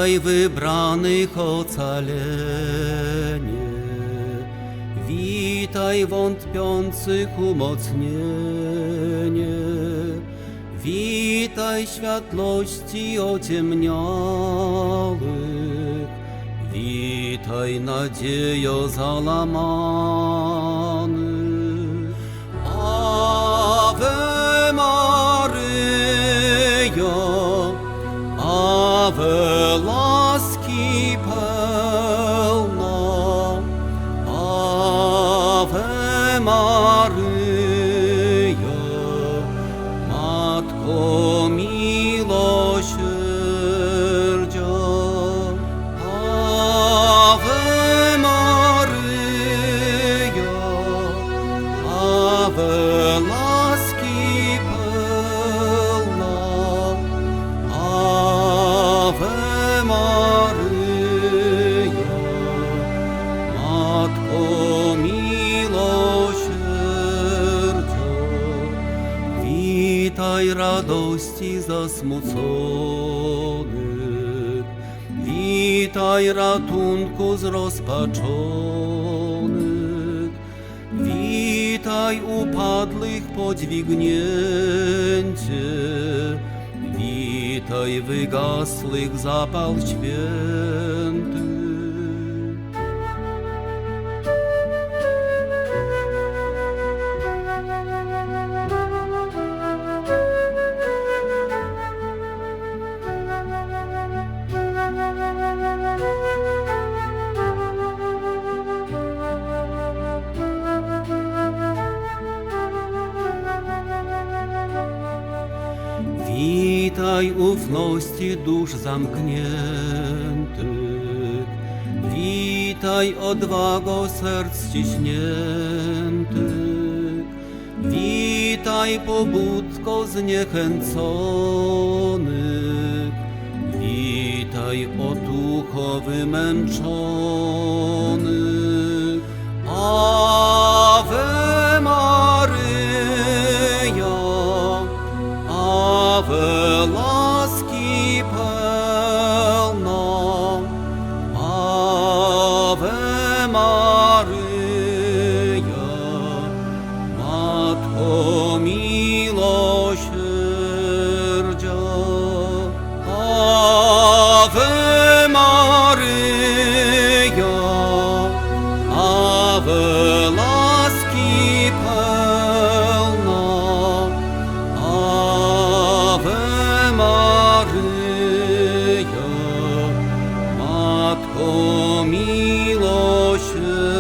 Witaj wybranych ocalenie, witaj wątpiących umocnienie, witaj światłości ociemniałych, witaj nadziejo zalamanych. Ave Maryjo, Ave łaski pełna, Ave Maryjo, Matko miłosierdzia. Ave Maryjo, Ave łaski pełna, Ave Maryjo, Matko miłosierdzia. Witaj radości zasmuconych, witaj ratunku zrozpaczonych, witaj upadłych podźwignięcie, witaj wygasłych zapał święty. Witaj ufności dusz zamkniętych, witaj odwago serc ściśniętych, witaj pobudko zniechęconych, witaj otucho wymęczonych. Ave Maryjo, Ave łaski pełna, Ave Maryjo, Matko miłosierdzia. Ave Maryjo, Ave łaski pełna, Ave Maryjo, Matko miłosierdzia.